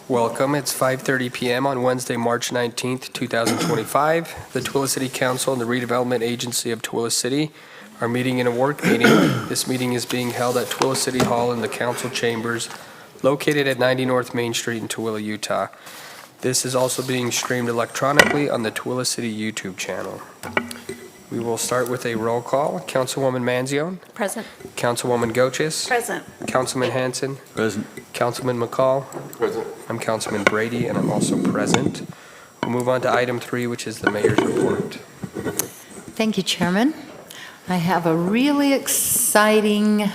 Welcome. It's 5:30 p.m. on Wednesday, March 19th, 2025. The Tooele City Council and the Redevelopment Agency of Tooele City are meeting in a work meeting. This meeting is being held at Tooele City Hall in the council chambers located at 90 North Main Street in Tooele, Utah. This is also being streamed electronically on the Tooele City YouTube channel. We will start with a roll call. Councilwoman Manzione. Present. Councilwoman Goches. Present. Councilman Hanson. Present. Councilman McCall. Present. I'm Councilman Brady, and I'm also present. We'll move on to item 3, which is the mayor's report. Thank you, Chairman. I have a really exciting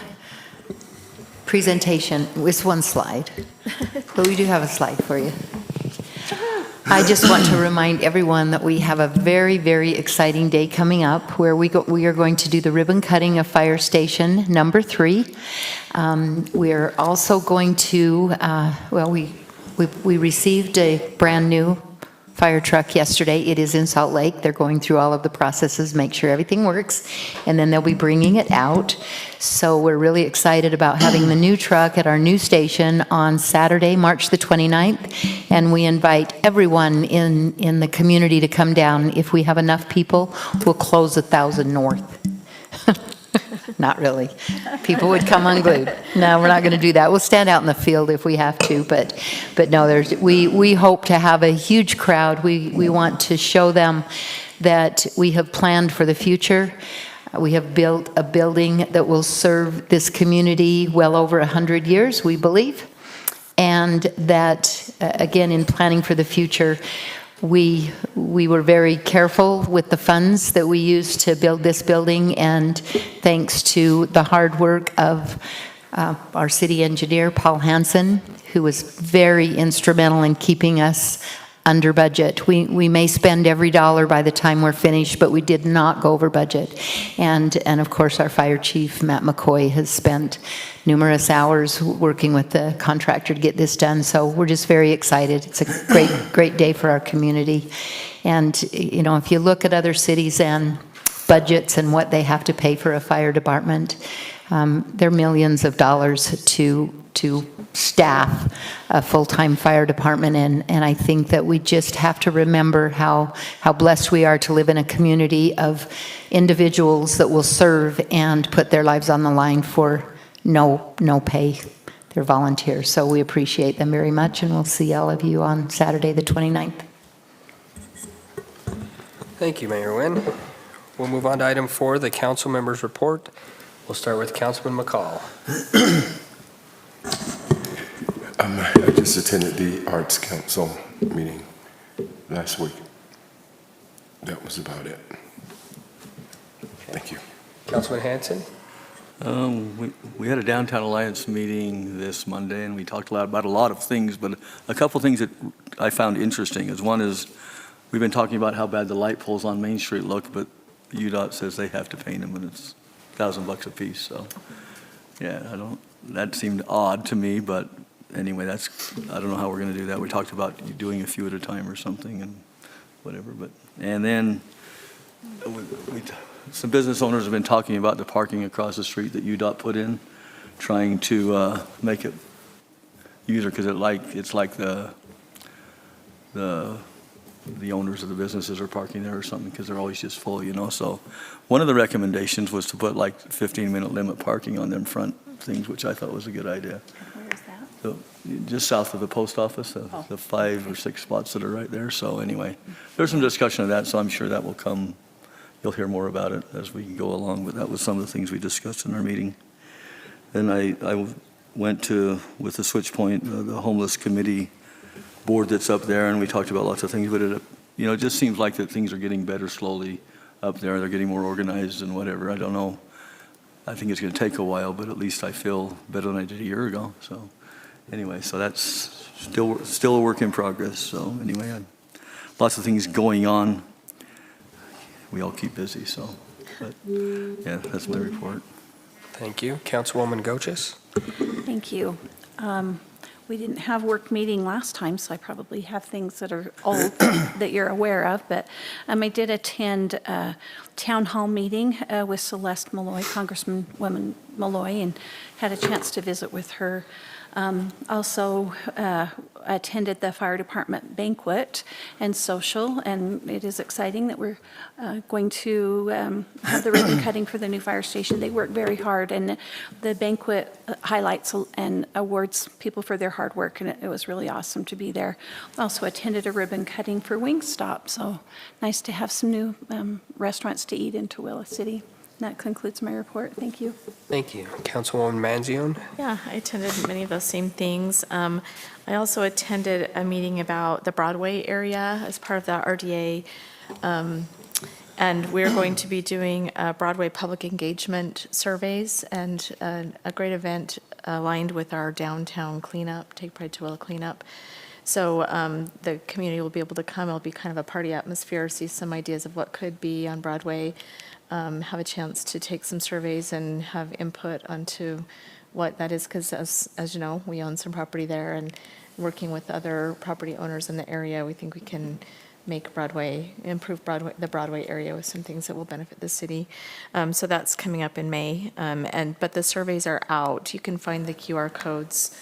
presentation with one slide, but we do have a slide for you. I just want to remind everyone that we have a very, very exciting day coming up where we are going to do the ribbon cutting of Fire Station number 3. We're also going to, we received a brand new fire truck yesterday. It is in Salt Lake. They're going through all of the processes, make sure everything works, and then they'll be bringing it out. So we're really excited about having the new truck at our new station on Saturday, March the 29th, and we invite everyone in the community to come down. If we have enough people, we'll close 1,000 north. Not really. People would come unglued. No, we're not going to do that. We'll stand out in the field if we have to, but no, we hope to have a huge crowd. We want to show them that we have planned for the future. We have built a building that will serve this community well over 100 years, we believe, and that, again, in planning for the future, we were very careful with the funds that we used to build this building, and thanks to the hard work of our city engineer, Paul Hansen, who was very instrumental in keeping us under budget. We may spend every dollar by the time we're finished, but we did not go over budget. And of course, our fire chief, Matt McCoy, has spent numerous hours working with the contractor to get this done. So we're just very excited. It's a great day for our community. And, you know, if you look at other cities and budgets and what they have to pay for a fire department, they're millions of dollars to staff a full-time fire department, and I think that we just have to remember how blessed we are to live in a community of individuals that will serve and put their lives on the line for no pay. They're volunteers, so we appreciate them very much, and we'll see all of you on Saturday the 29th. Thank you, Mayor Nguyen. We'll move on to item 4, the council members' report. We'll start with Councilman McCall. I just attended the Arts Council meeting last week. That was about it. Thank you. Councilman Hanson? We had a Downtown Alliance meeting this Monday, and we talked about a lot of things, but a couple things that I found interesting is one is we've been talking about how bad the light poles on Main Street look, but UDOT says they have to paint them, and it's $1,000 a piece. So, yeah, that seemed odd to me, but anyway, I don't know how we're going to do that. We talked about doing a few at a time or something and whatever, and then some business owners have been talking about the parking across the street that UDOT put in, trying to make it user, because it's like the owners of the businesses are parking there or something, because they're always just full, you know. So one of the recommendations was to put like 15-minute limit parking on them front things, which I thought was a good idea. Where is that? So just south of the post office, the 5 or 6 spots that are right there. So anyway, there's some discussion of that, so I'm sure that will come. You'll hear more about it as we go along, but that was some of the things we discussed in our meeting. Then I went with the Switch Point, the homeless committee board that's up there, and we talked about lots of things, but it just seems like that things are getting better slowly up there. They're getting more organized and whatever. I don't know. I think it's going to take a while, but at least I feel better than I did a year ago. So anyway, so that's still a work in progress. So anyway, lots of things going on. We all keep busy, so, but yeah, that's my report. Thank you. Councilwoman Goches? Thank you. We didn't have work meeting last time, so I probably have things that are old that you're aware of, but I did attend a town hall meeting with Celeste Malloy, Congresswoman Malloy, and had a chance to visit with her. Also attended the fire department banquet and social, and it is exciting that we're going to have the ribbon cutting for the new fire station. They work very hard, and the banquet highlights and awards people for their hard work, and it was really awesome to be there. Also attended a ribbon cutting for Wingstop, so nice to have some new restaurants to eat in Tooele City. That concludes my report. Thank you. Thank you. Councilwoman Manzione? Yeah, I attended many of those same things. I also attended a meeting about the Broadway area as part of the RDA. And we're going to be doing Broadway public engagement surveys and a great event aligned with our downtown cleanup, Take Pride Tooele cleanup. So the community will be able to come. It'll be kind of a party atmosphere, see some ideas of what could be on Broadway, have a chance to take some surveys and have input onto what that is, because as you know, we own some property there, and working with other property owners in the area, we think we can make improve the Broadway area with some things that will benefit the city. So that's coming up in May. But the surveys are out. You can find the QR codes.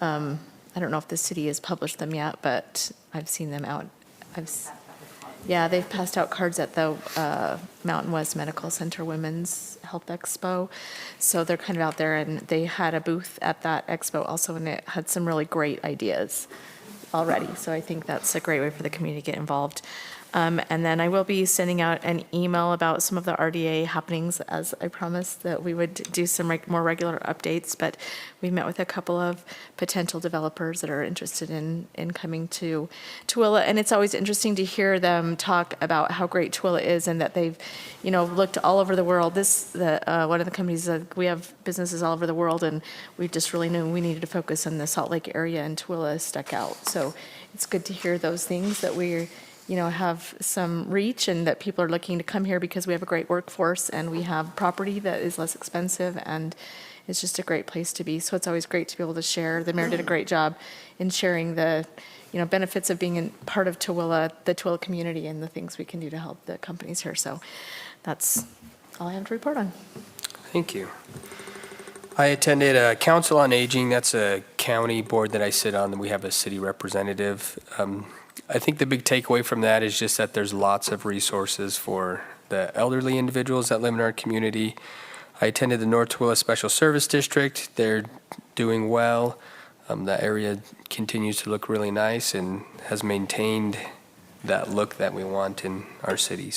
I don't know if the city has published them yet, but I've seen them out. Yeah, they've passed out cards at the Mountain West Medical Center Women's Health Expo. So they're kind of out there, and they had a booth at that expo also, and it had some really great ideas already. So I think that's a great way for the community to get involved. And then I will be sending out an email about some of the RDA happenings, as I promised that we would do some more regular updates. But we met with a couple of potential developers that are interested in coming to Tooele. And it's always interesting to hear them talk about how great Tooele is, and that they've, looked all over the world. One of the companies said, we have businesses all over the world, and we just really knew we needed to focus on the Salt Lake area, and Tooele stuck out. So it's good to hear those things, that we're have some reach, and that people are looking to come here because we have a great workforce and we have property that is less expensive, and it's just a great place to be. So it's always great to be able to share. The mayor did a great job in sharing the, benefits of being part of Tooele, the Tooele community, and the things we can do to help the companies here. So that's all I have to report on. Thank you. I attended a Council on Aging. That's a county board that I sit on, and we have a city representative. I think the big takeaway from that is just that there's lots of resources for the elderly individuals that live in our community. I attended the North Tooele Special Service District. They're doing well. That area continues to look really nice and has maintained that look that we want in our city.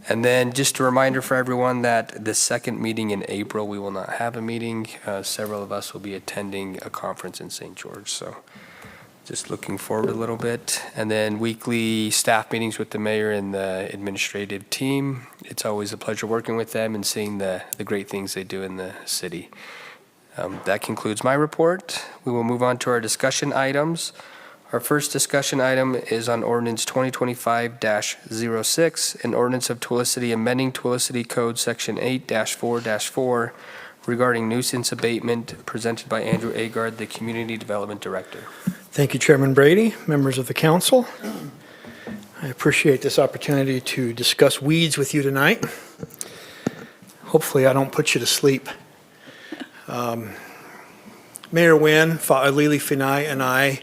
And then just a reminder for everyone that the second meeting in April, we will not have a meeting. Several of us will be attending a conference in St. George. So just looking forward a little bit. And then weekly staff meetings with the mayor and the administrative team. It's always a pleasure working with them and seeing the great things they do in the city. That concludes my report. We will move on to our discussion items. Our first discussion item is on ordinance 2025-06, an ordinance of Tooele City amending Tooele City Code Section 8-4-4 regarding nuisance abatement, presented by Andrew Agard, the Community Development Director. Thank you, Chairman Brady, members of the council. I appreciate this opportunity to discuss weeds with you tonight. Hopefully I don't put you to sleep. Mayor Nguyen, Lili Finai, and I,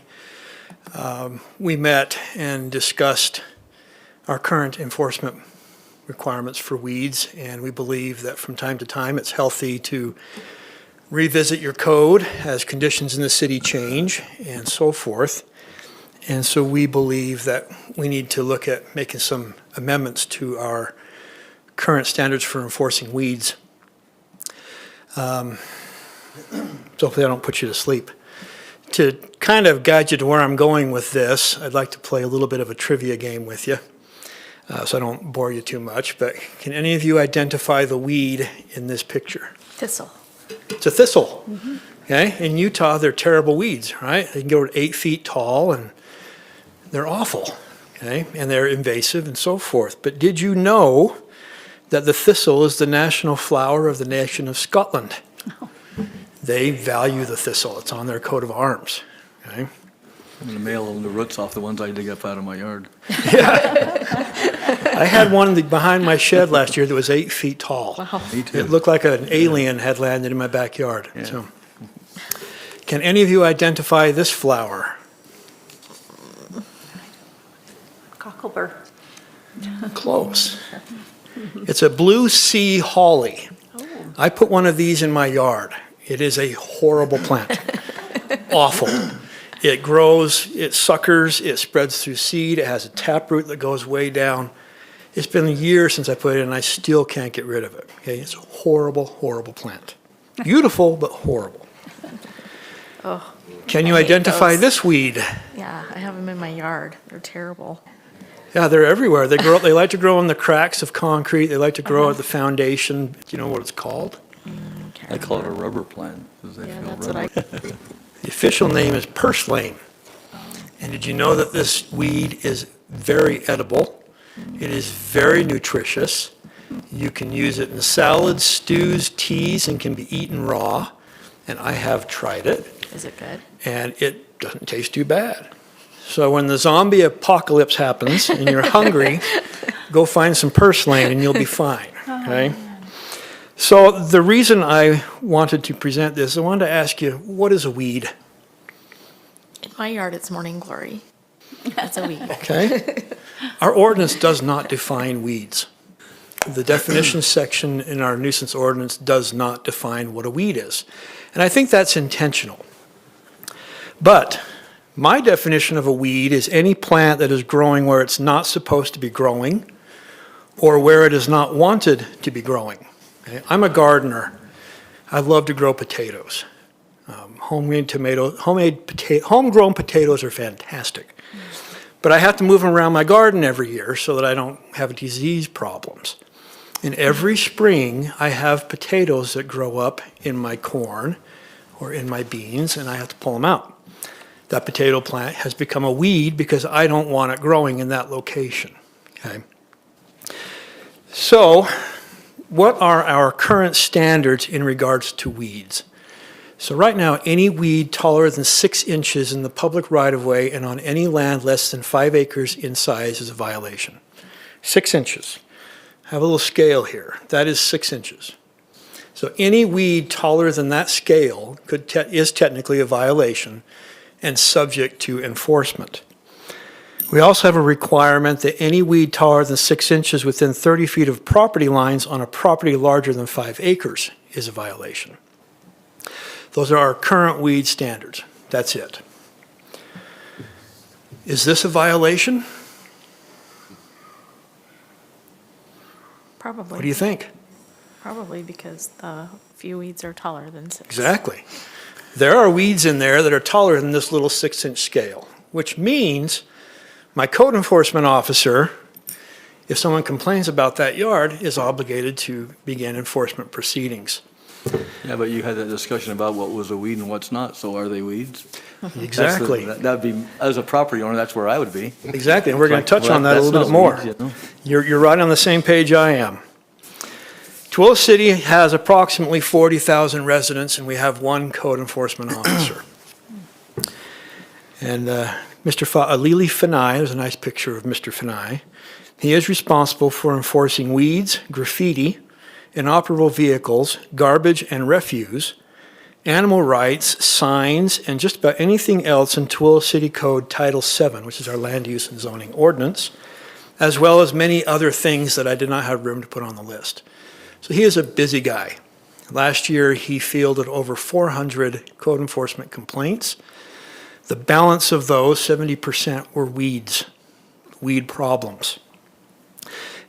we met and discussed our current enforcement requirements for weeds, and we believe that from time to time it's healthy to revisit your code as conditions in the city change and so forth. And so we believe that we need to look at making some amendments to our current standards for enforcing weeds. So hopefully I don't put you to sleep. To kind of guide you to where I'm going with this, I'd like to play a little bit of a trivia game with you, so I don't bore you too much. But can any of you identify the weed in this picture? Thistle. It's a thistle. Mm-hmm. Okay, in Utah, they're terrible weeds, right? They can go to 8 feet tall, and they're awful. Okay, and they're invasive and so forth. But did you know that the thistle is the national flower of the nation of Scotland? Oh. They value the thistle. It's on their coat of arms. Okay. I'm going to mail the roots off the ones I dig up out of my yard. I had one behind my shed last year that was 8 feet tall. Wow. Me too. It looked like an alien had landed in my backyard. Yeah. So, Can any of you identify this flower? Cocklebur. Close. It's a blue sea holly. I put one of these in my yard. It is a horrible plant. Awful. It grows, it suckers, it spreads through seed, it has a taproot that goes way down. It's been years since I put it in and I still can't get rid of it. Okay, it's a horrible, horrible plant. Beautiful, but horrible. Oh, Can you I hate identify those. this weed? Yeah, I have them in my yard. They're terrible. Yeah, they're everywhere. They grow. They like to grow in the cracks of concrete. They like to grow at the foundation. Do you know what it's called? I call it a rubber plant, because they Yeah, feel that's what rubber. The official name is purslane. And did you know that this weed is very edible? It is very nutritious. You can use it in salads, stews, teas, and can be eaten raw. And I have tried it, Is it good? and it doesn't taste too bad. So when the zombie apocalypse happens and you're hungry, go find some purslane and you'll be fine, okay? So the reason I wanted to present this, I wanted to ask you, what is a weed? In my yard, it's morning glory. That's a weed. Okay? Our ordinance does not define weeds. The definitions section in our nuisance ordinance does not define what a weed is. And I think that's intentional. But my definition of a weed is any plant that is growing where it's not supposed to be growing or where it is not wanted to be growing. Okay? I'm a gardener. I love to grow potatoes. Homegrown potatoes are fantastic. But I have to move them around my garden every year so that I don't have disease problems. And every spring, I have potatoes that grow up in my corn or in my beans, and I have to pull them out. That potato plant has become a weed because I don't want it growing in that location. Okay? So, what are our current standards in regards to weeds? So right now, any weed taller than 6 inches in the public right-of-way and on any land less than 5 acres in size is a violation. 6 inches. Have a little scale here. That is 6 inches. So any weed taller than that scale is technically a violation and subject to enforcement. We also have a requirement that any weed taller than 6 inches within 30 feet of property lines on a property larger than 5 acres is a violation. Those are our current weed standards. That's it. Is this a violation? Probably. What do you think? Probably because the few weeds are taller than 6. Exactly. There are weeds in there that are taller than this little 6-inch scale, which means my code enforcement officer, if someone complains about that yard, is obligated to begin enforcement proceedings. Yeah, but you had that discussion about what was a weed and what's not, so are they weeds? Exactly. That'd be, as a property owner, that's where I would be. Exactly, and we're going to touch Well, on that a that's little bit not more. weeds, you know? You're right on the same page I am. Tooele City has approximately 40,000 residents, and we have one code enforcement officer. And Mr. Alili Fanai, there's a nice picture of Mr. Fanai. He is responsible for enforcing weeds, graffiti, inoperable vehicles, garbage and refuse, animal rights, signs, and just about anything else in Tooele City Code Title VII, which is our land use and zoning ordinance, as well as many other things that I did not have room to put on the list. So he is a busy guy. Last year, he fielded over 400 code enforcement complaints. The balance of those, 70%, were weeds, weed problems.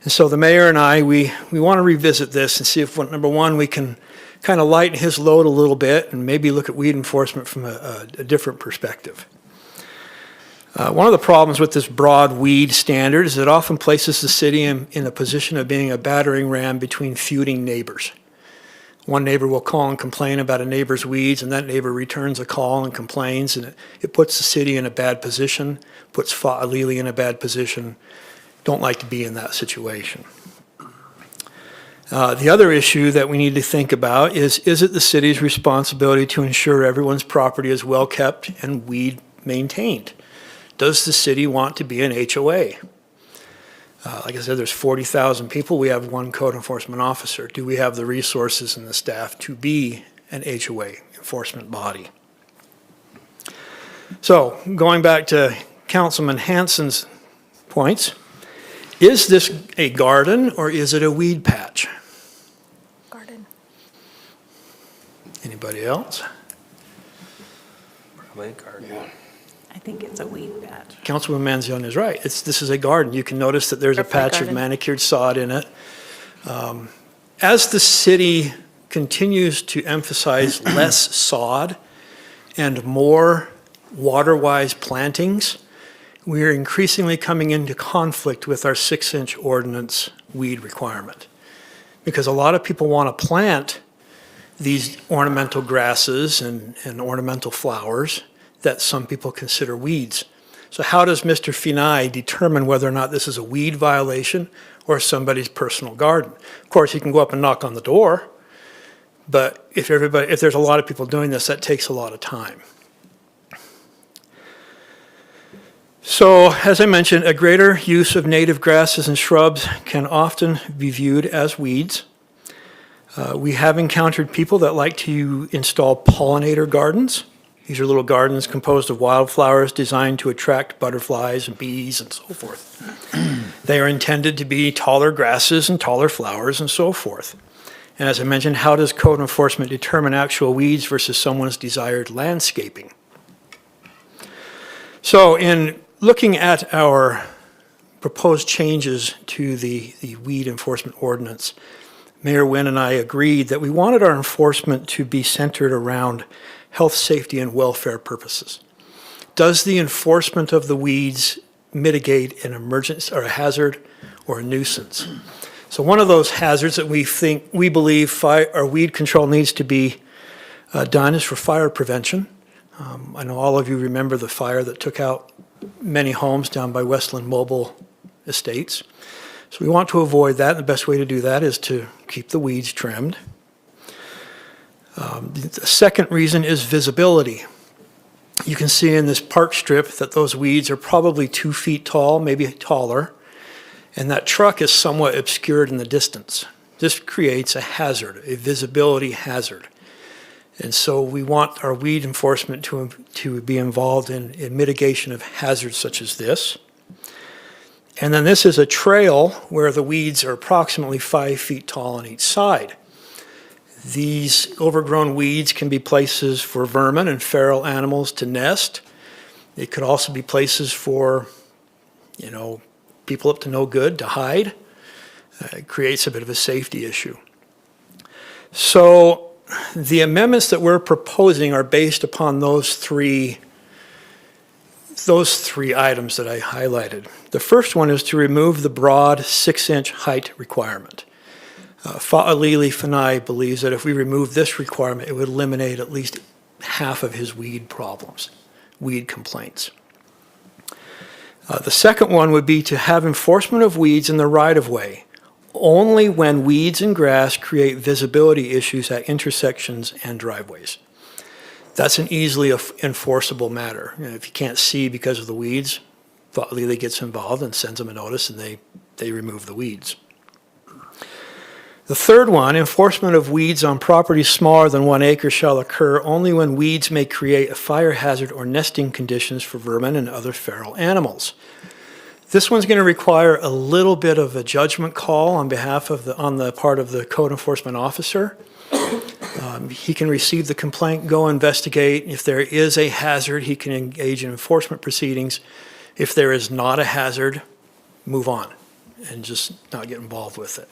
And so the mayor and I, we want to revisit this and see if, number one, we can kind of lighten his load a little bit and maybe look at weed enforcement from a different perspective. One of the problems with this broad weed standard is it often places the city in a position of being a battering ram between feuding neighbors. One neighbor will call and complain about a neighbor's weeds, and that neighbor returns a call and complains, and it puts the city in a bad position, puts Fa'alili in a bad position. Don't like to be in that situation. The other issue that we need to think about is it the city's responsibility to ensure everyone's property is well kept and weed maintained? Does the city want to be an HOA? Like I said, there's 40,000 people. We have one code enforcement officer. Do we have the resources and the staff to be an HOA enforcement body? So going back to Councilman Hanson's points, is this a garden or is it a weed patch? Garden. Anybody else? Probably a garden. I think it's a weed patch. Councilman Manzione is right. This is a garden. You can notice that there's a Definitely patch of garden. manicured sod in it. As the city continues to emphasize less sod and more water-wise plantings, we are increasingly coming into conflict with our 6-inch ordinance weed requirement. Because a lot of people want to plant these ornamental grasses and ornamental flowers that some people consider weeds. So how does Mr. Finai determine whether or not this is a weed violation or somebody's personal garden? Of course, he can go up and knock on the door, but if there's a lot of people doing this, that takes a lot of time. So, as I mentioned, a greater use of native grasses and shrubs can often be viewed as weeds. We have encountered people that like to install pollinator gardens. These are little gardens composed of wildflowers designed to attract butterflies and bees and so forth. They are intended to be taller grasses and taller flowers and so forth. And as I mentioned, how does code enforcement determine actual weeds versus someone's desired landscaping? So in looking at our proposed changes to the weed enforcement ordinance, Mayor Nguyen and I agreed that we wanted our enforcement to be centered around health, safety, and welfare purposes. Does the enforcement of the weeds mitigate an emergency or a hazard or a nuisance? So one of those hazards that we believe weed control needs to be done is for fire prevention. I know all of you remember the fire that took out many homes down by Westland Mobile Estates. So we want to avoid that, and the best way to do that is to keep the weeds trimmed. The second reason is visibility. You can see in this park strip that those weeds are probably 2 feet tall, maybe taller, and that truck is somewhat obscured in the distance. This creates a hazard, a visibility hazard. And so we want our weed enforcement to be involved in mitigation of hazards such as this. And then this is a trail where the weeds are approximately 5 feet tall on each side. These overgrown weeds can be places for vermin and feral animals to nest. It could also be places for, people up to no good to hide. It creates a bit of a safety issue. So the amendments that we're proposing are based upon those three items that I highlighted. The first one is to remove the broad 6-inch height requirement. Fa'alili Fanai believes that if we remove this requirement, it would eliminate at least half of his weed problems, weed complaints. The second one would be to have enforcement of weeds in the right-of-way, only when weeds and grass create visibility issues at intersections and driveways. That's an easily enforceable matter. If you can't see because of the weeds, Fa'alili gets involved and sends them a notice, and they remove the weeds. The third one, enforcement of weeds on properties smaller than 1 acre shall occur only when weeds may create a fire hazard or nesting conditions for vermin and other feral animals. This one's going to require a little bit of a judgment call on the part of the code enforcement officer. He can receive the complaint, go investigate. If there is a hazard, he can engage in enforcement proceedings. If there is not a hazard, move on and just not get involved with it.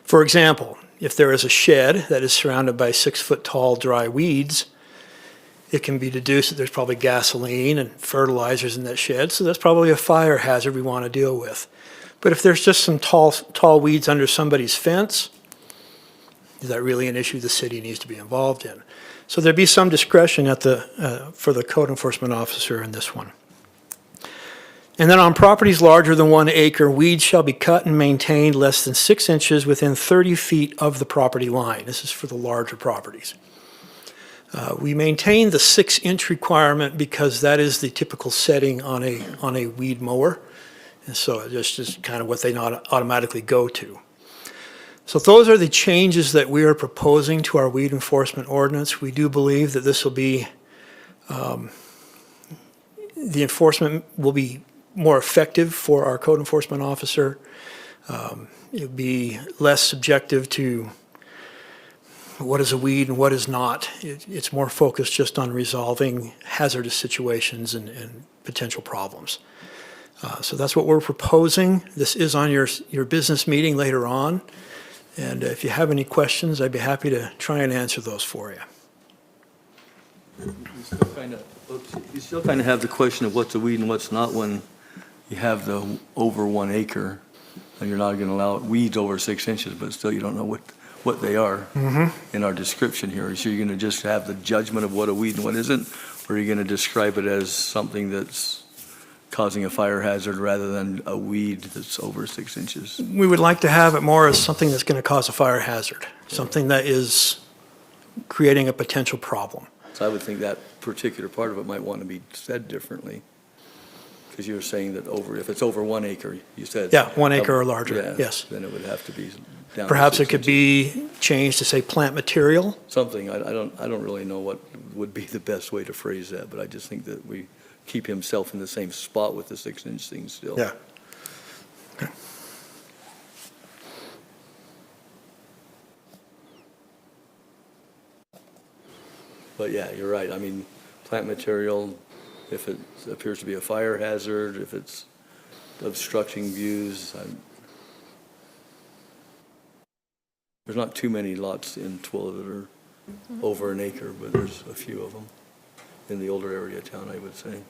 For example, if there is a shed that is surrounded by 6-foot-tall dry weeds, it can be deduced that there's probably gasoline and fertilizers in that shed, so that's probably a fire hazard we want to deal with. But if there's just some tall weeds under somebody's fence, is that really an issue the city needs to be involved in? So there'd be some discretion for the code enforcement officer in this one. And then on properties larger than 1 acre, weeds shall be cut and maintained less than 6 inches within 30 feet of the property line. This is for the larger properties. We maintain the 6-inch requirement because that is the typical setting on a weed mower. And so it's just kind of what they not automatically go to. So those are the changes that we are proposing to our weed enforcement ordinance. We do believe that this will be the enforcement will be more effective for our code enforcement officer. It'll be less subjective to what is a weed and what is not. It's more focused just on resolving hazardous situations and potential problems. So that's what we're proposing. This is on your business meeting later on. And if you have any questions, I'd be happy to try and answer those for you. You still kind of have the question of what's a weed and what's not when you have the over 1 acre, and you're not going to allow weeds over 6 inches, but still you don't know what they are in our description here. So you're going to just have the judgment of what a weed and what isn't, or are you going to describe it as something that's causing a fire hazard rather than a weed that's over 6 inches? We would like to have it more as something that's going to cause a fire hazard, something that is creating a potential problem. So I would think that particular part of it might want to be said differently, because you were saying that if it's over 1 acre, you said. Yeah, 1 acre or larger, Yeah, yes. Then it would have to be down to Perhaps 6 it could be changed to say plant material. something. I don't really know what would be the best way to phrase that, but I just think that we keep himself in the same spot with the 6-inch thing still. Yeah. But yeah, you're right. I mean, plant material, if it appears to be a fire hazard, if it's obstructing views, there's not too many lots in Tooele that are over an acre, but there's a few of them in the older area of town, I would say.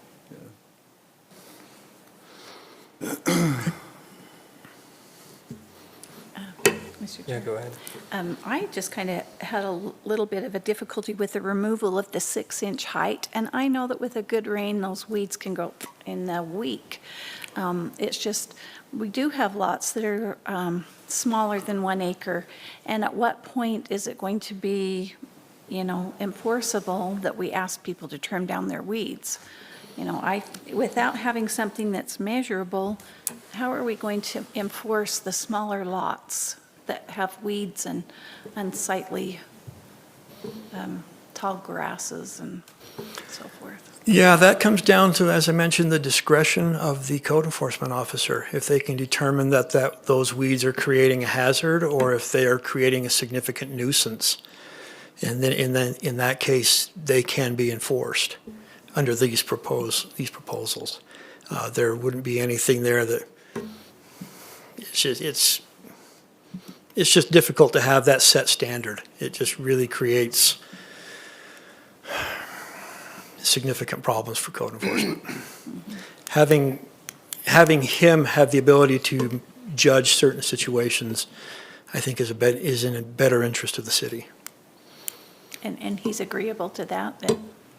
Yeah. Mr. Yeah, Chair. go ahead. I just kind of had a little bit of a difficulty with the removal of the 6-inch height, and I know that with a good rain, those weeds can go in a week. It's just, we do have lots that are smaller than 1 acre, and at what point is it going to be, enforceable that we ask people to trim down their weeds? Without having something that's measurable, how are we going to enforce the smaller lots that have weeds and unsightly tall grasses and so forth? Yeah, that comes down to, as I mentioned, the discretion of the code enforcement officer. If they can determine that those weeds are creating a hazard or if they are creating a significant nuisance. And then in that case, they can be enforced under these proposals. There wouldn't be anything there that, it's just difficult to have that set standard. It just really creates significant problems for code enforcement. Having him have the ability to judge certain situations, I think is in a better interest of the city. And he's agreeable to that?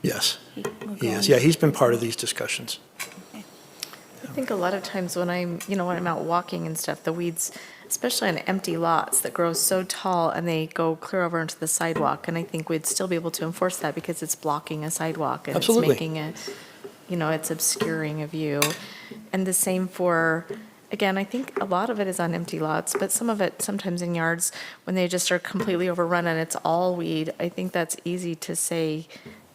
Yes, Will he go is. on? Yeah, he's been part of these discussions. I think a lot of times when when I'm out walking and stuff, the weeds, especially on empty lots that grow so tall and they go clear over into the sidewalk, and I think we'd still be able to enforce that because it's blocking a sidewalk and Absolutely. it's making it's obscuring a view. And the same for, again, I think a lot of it is on empty lots, but some of it sometimes in yards when they just are completely overrun and it's all weed, I think that's easy to say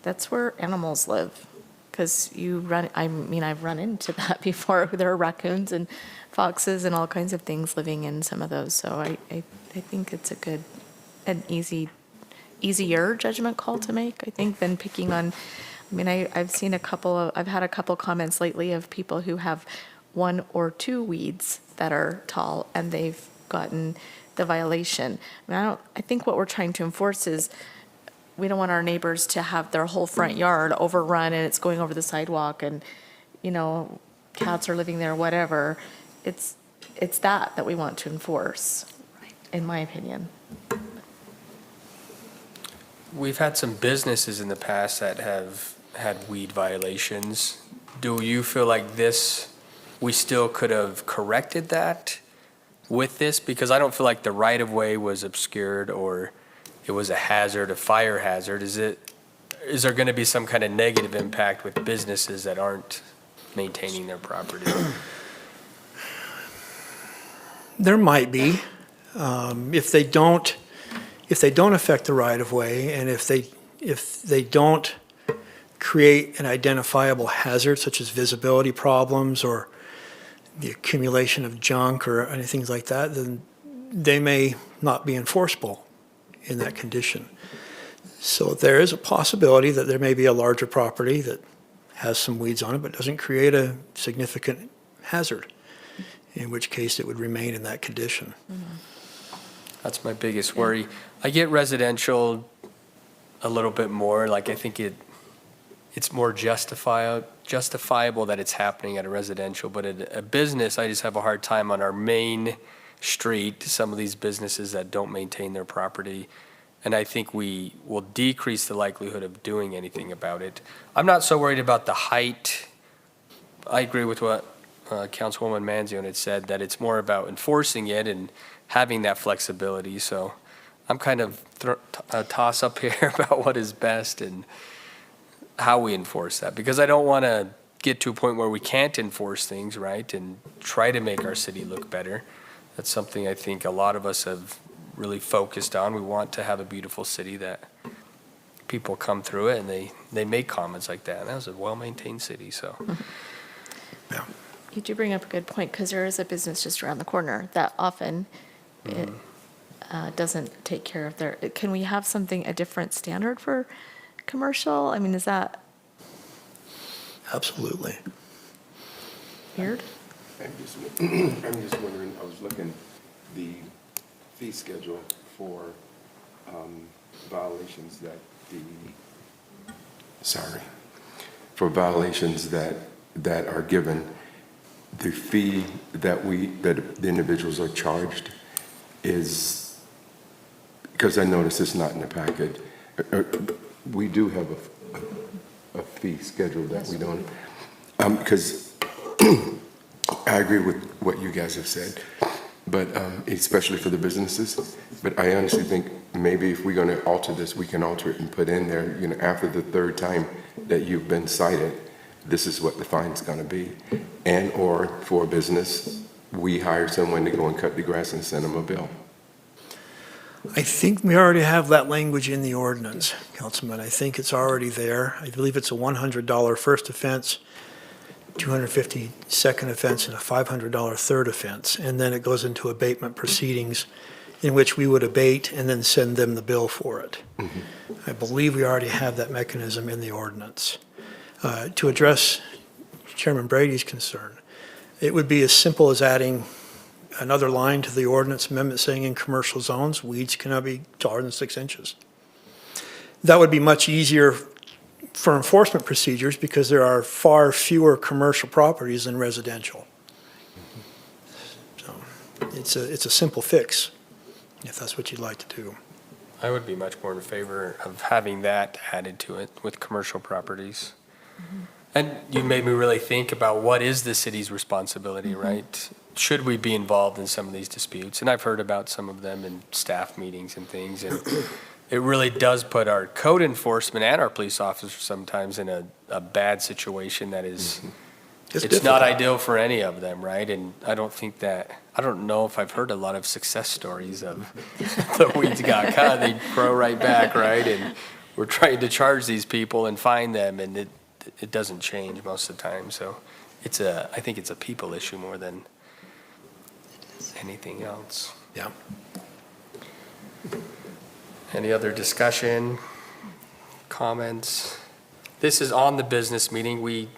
that's where animals live. Because I've run into that before. There are raccoons and foxes and all kinds of things living in some of those. So I think it's an easier judgment call to make, I think, than picking on, I've had a couple comments lately of people who have 1 or 2 weeds that are tall and they've gotten the violation. I think what we're trying to enforce is we don't want our neighbors to have their whole front yard overrun and it's going over the sidewalk and, cats are living there, whatever. It's that we want to enforce, in my opinion. We've had some businesses in the past that have had weed violations. Do you feel like we still could have corrected that with this? Because I don't feel like the right-of-way was obscured or it was a hazard, a fire hazard. Is there going to be some kind of negative impact with businesses that aren't maintaining their property? There might be, if they don't affect the right of way, and if they don't create an identifiable hazard such as visibility problems or the accumulation of junk or anything like that, then they may not be enforceable in that condition. So there is a possibility that there may be a larger property that has some weeds on it but doesn't create a significant hazard, in which case it would remain in that condition. That's my biggest worry. I get residential a little bit more, like I think it's more justifiable that it's happening at a residential, but at a business, I just have a hard time on our main street, some of these businesses that don't maintain their property. And I think we will decrease the likelihood of doing anything about it. I'm not so worried about the height. I agree with what Councilwoman Manzione had said, that it's more about enforcing it and having that flexibility. So I'm kind of a toss up here about what is best and how we enforce that, because I don't want to get to a point where we can't enforce things, right, and try to make our city look better. That's something I think a lot of us have really focused on. We want to have a beautiful city that people come through it and they make comments like that. And that was a well-maintained city, so. Yeah. You do bring up a good point, because there is a business just around the corner that often it doesn't take care of their, can we have something, a different standard for commercial? I mean, is that Absolutely. weird? I'm just wondering, I was looking, the fee schedule for violations that for violations that are given, the fee that the individuals are charged is, because I noticed it's not in the packet, we do have a fee schedule that we don't, because I agree with what you guys have said, but especially for the businesses. But I honestly think maybe if we're going to alter this, we can alter it and put in there, after the third time that you've been cited, this is what the fine's going to be. And or for a business, we hire someone to go and cut the grass and send them a bill. I think we already have that language in the ordinance, Councilman. I think it's already there. I believe it's a $100 first offense, $250 second offense, and a $500 third offense. And then it goes into abatement proceedings in which we would abate and then send them the bill for it. Mm-hmm. I believe we already have that mechanism in the ordinance. To address Chairman Brady's concern, it would be as simple as adding another line to the ordinance amendment saying in commercial zones, weeds cannot be taller than 6 inches. That would be much easier for enforcement procedures because there are far fewer commercial properties than residential. So it's a simple fix, if that's what you'd like to do. I would be much more in favor of having that added to it with commercial properties. And you made me really think about what is the city's responsibility, right? Should we be involved in some of these disputes? And I've heard about some of them in staff meetings and things. And it really does put our code enforcement and our police officers sometimes in a bad situation that is, it's difficult. not ideal for any of them, right? And I don't know if I've heard a lot of success stories of the weeds got caught, they grow right back, right? And we're trying to charge these people and fine them, and it doesn't change most of the time. So I think it's a people issue more than anything else. Yeah. Any other discussion, comments? This is on the business meeting. We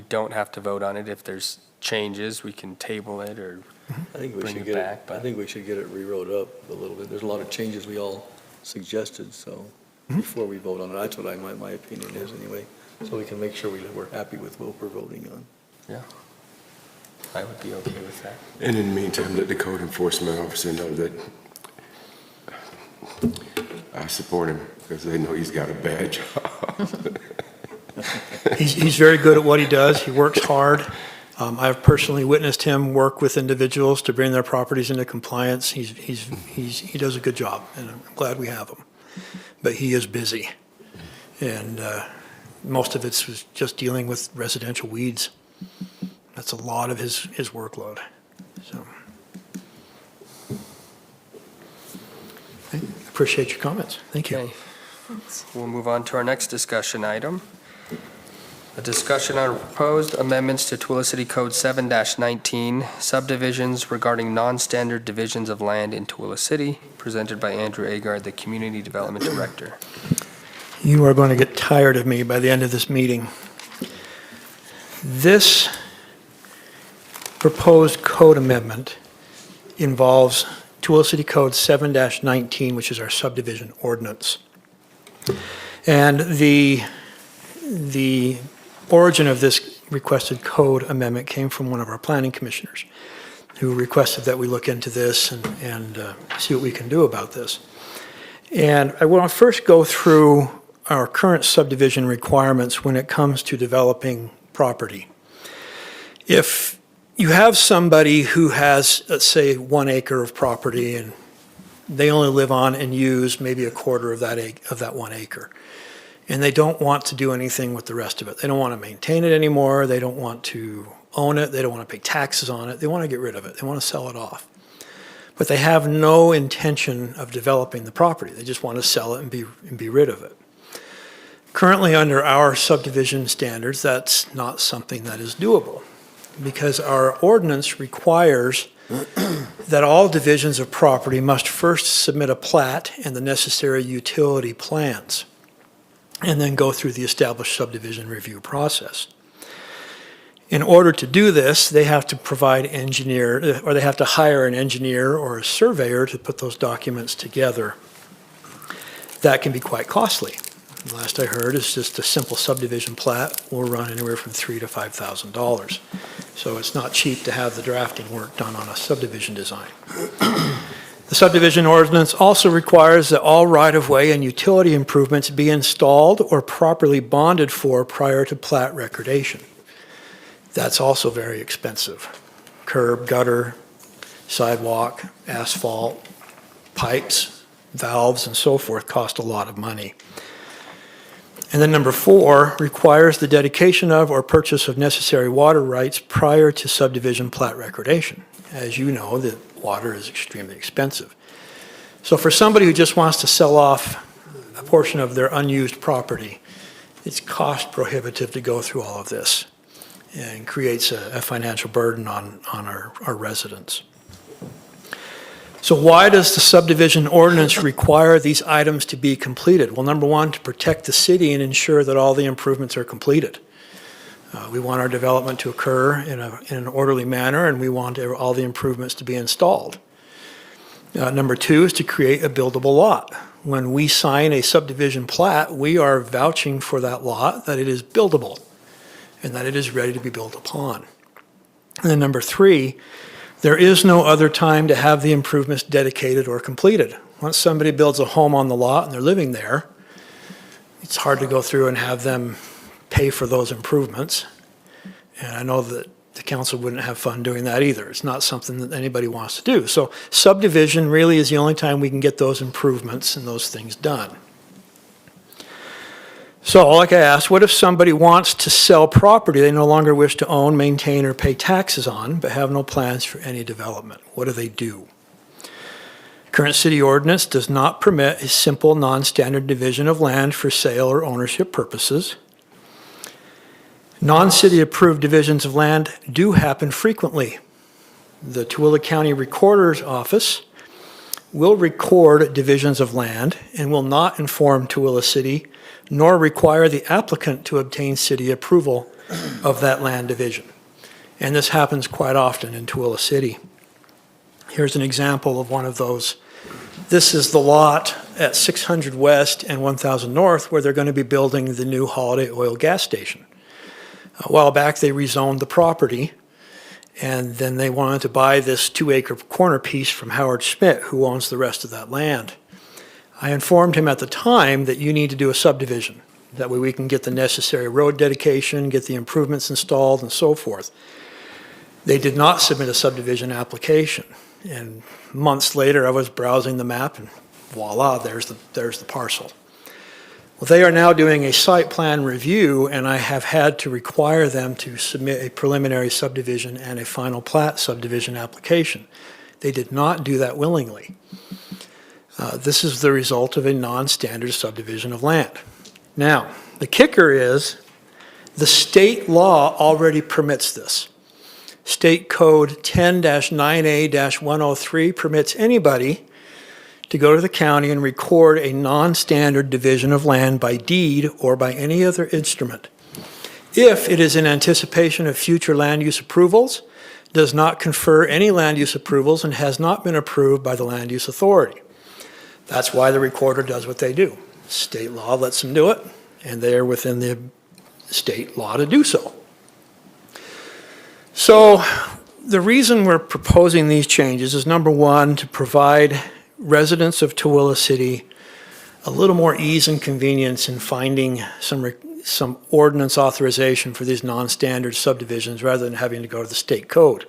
don't have to vote on it. If there's changes, we can table it or I think we bring should it get back. it, But I think we should get it rewrote up a little bit. There's a lot of changes we all suggested, so before we vote on it, that's what my opinion is anyway. So we can make sure we're happy with what we're voting on. yeah, I would be okay with that. And in the meantime, let the code enforcement officer know that I support him because they know he's got a bad job. He's very good at what he does. He works hard. I've personally witnessed him work with individuals to bring their properties into compliance. He does a good job, and I'm glad we have him. But he is busy, and most of it's was just dealing with residential weeds. That's a lot of his workload. So, okay. Appreciate your comments. Thank you. Okay. We'll move on to our next discussion item. A discussion on proposed amendments to Tooele City Code 7-19, subdivisions regarding non-standard divisions of land in Tooele City, presented by Andrew Agard, the Community Development Director. You are going to get tired of me by the end of this meeting. This proposed code amendment involves Tooele City Code 7-19, which is our subdivision ordinance. And the origin of this requested code amendment came from one of our planning commissioners who requested that we look into this and see what we can do about this. And I want to first go through our current subdivision requirements when it comes to developing property. If you have somebody who has, let's say, 1 acre of property and they only live on and use maybe a quarter of that 1 acre, and they don't want to do anything with the rest of it. They don't want to maintain it anymore. They don't want to own it. They don't want to pay taxes on it. They want to get rid of it. They want to sell it off. But they have no intention of developing the property. They just want to sell it and be rid of it. Currently, under our subdivision standards, that's not something that is doable because our ordinance requires that all divisions of property must first submit a plat and the necessary utility plans, and then go through the established subdivision review process. In order to do this, they have to they have to hire an engineer or a surveyor to put those documents together. That can be quite costly. The last I heard is just a simple subdivision plat will run anywhere from $3,000 to $5,000. So it's not cheap to have the drafting work done on a subdivision design. The subdivision ordinance also requires that all right-of-way and utility improvements be installed or properly bonded for prior to plat recordation. That's also very expensive. Curb, gutter, sidewalk, asphalt, pipes, valves, and so forth cost a lot of money. And then number 4 requires the dedication of or purchase of necessary water rights prior to subdivision plat recordation. As you know, the water is extremely expensive. So for somebody who just wants to sell off a portion of their unused property, it's cost prohibitive to go through all of this and creates a financial burden on our residents. So why does the subdivision ordinance require these items to be completed? Well, number 1, to protect the city and ensure that all the improvements are completed. We want our development to occur in an orderly manner, and we want all the improvements to be installed. Number 2 is to create a buildable lot. When we sign a subdivision plat, we are vouching for that lot, that it is buildable, and that it is ready to be built upon. And then number 3, there is no other time to have the improvements dedicated or completed. Once somebody builds a home on the lot and they're living there, it's hard to go through and have them pay for those improvements. And I know that the council wouldn't have fun doing that either. It's not something that anybody wants to do. So subdivision really is the only time we can get those improvements and those things done. So like I asked, what if somebody wants to sell property they no longer wish to own, maintain, or pay taxes on, but have no plans for any development? What do they do? Current city ordinance does not permit a simple non-standard division of land for sale or ownership purposes. Non-city approved divisions of land do happen frequently. The Tooele County Recorder's Office will record divisions of land and will not inform Tooele City nor require the applicant to obtain city approval of that land division. And this happens quite often in Tooele City. Here's an example of one of those. This is the lot at 600 West and 1000 North where they're going to be building the new Holiday Oil gas station. A while back they rezoned the property, and then they wanted to buy this 2-acre corner piece from Howard Schmidt, who owns the rest of that land. I informed him at the time that you need to do a subdivision. That way we can get the necessary road dedication, get the improvements installed, and so forth. They did not submit a subdivision application. And months later, I was browsing the map, and voila, there's the parcel. Well, they are now doing a site plan review, and I have had to require them to submit a preliminary subdivision and a final plat subdivision application. They did not do that willingly. This is the result of a non-standard subdivision of land. Now, the kicker is The state law already permits this. State Code 10-9A-103 permits anybody to go to the county and record a non-standard division of land by deed or by any other instrument if it is in anticipation of future land use approvals, does not confer any land use approvals, and has not been approved by the land use authority. That's why the recorder does what they do. State law lets them do it, and they're within the state law to do so. So the reason we're proposing these changes is, number one, to provide residents of Tooele City a little more ease and convenience in finding some ordinance authorization for these non-standard subdivisions rather than having to go to the state code.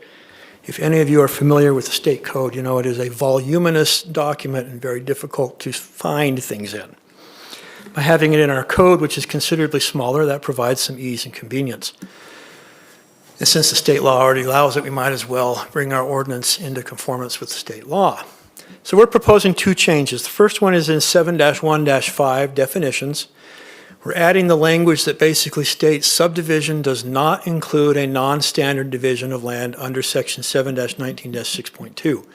If any of you are familiar with the state code, you know it is a voluminous document and very difficult to find things in. By having it in our code, which is considerably smaller, that provides some ease and convenience. And since the state law already allows it, we might as well bring our ordinance into conformance with the state law. So we're proposing two changes. The first one is in 7-1-5 definitions. We're adding the language that basically states subdivision does not include a non-standard division of land under section 7-19-6.2.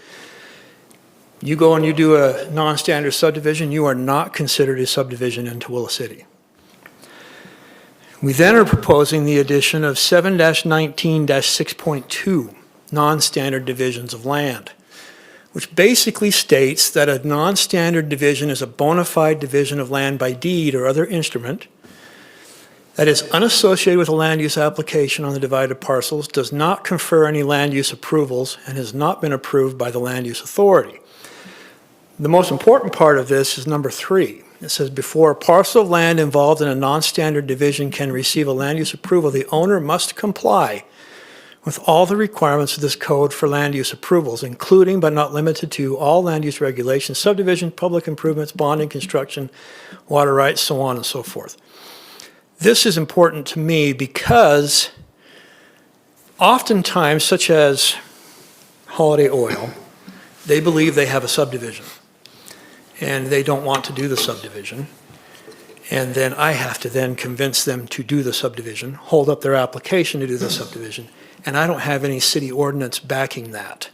You go and you do a non-standard subdivision, you are not considered a subdivision in Tooele City. We then are proposing the addition of 7-19-6.2, non-standard divisions of land, which basically states that a non-standard division is a bona fide division of land by deed or other instrument that is unassociated with a land use application on the divided parcels, does not confer any land use approvals, and has not been approved by the land use authority. The most important part of this is number 3. It says, before a parcel of land involved in a non-standard division can receive a land use approval, the owner must comply with all the requirements of this code for land use approvals, including but not limited to all land use regulations, subdivision, public improvements, bonding, construction, water rights, so on and so forth. This is important to me because oftentimes, such as Holiday Oil, they believe they have a subdivision and they don't want to do the subdivision. And then I have to then convince them to do the subdivision, hold up their application to do the subdivision, and I don't have any city ordinance backing that.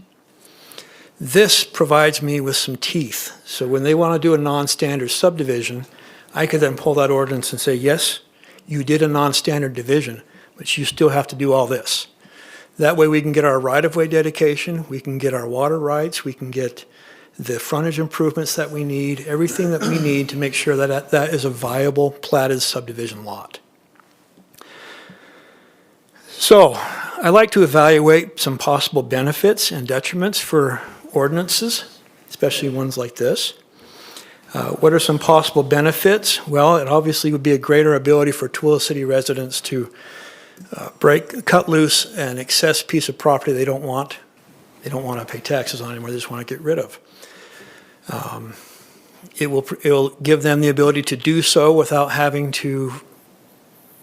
This provides me with some teeth. So when they want to do a non-standard subdivision, I could then pull that ordinance and say, yes, you did a non-standard division, but you still have to do all this. That way we can get our right-of-way dedication, we can get our water rights, we can get the frontage improvements that we need, everything that we need to make sure that that is a viable platted subdivision lot. So I like to evaluate some possible benefits and detriments for ordinances, especially ones like this. What are some possible benefits? Well, it obviously would be a greater ability for Tooele City residents to cut loose an excess piece of property they don't want to pay taxes on anymore, they just want to get rid of. It will give them the ability to do so without having to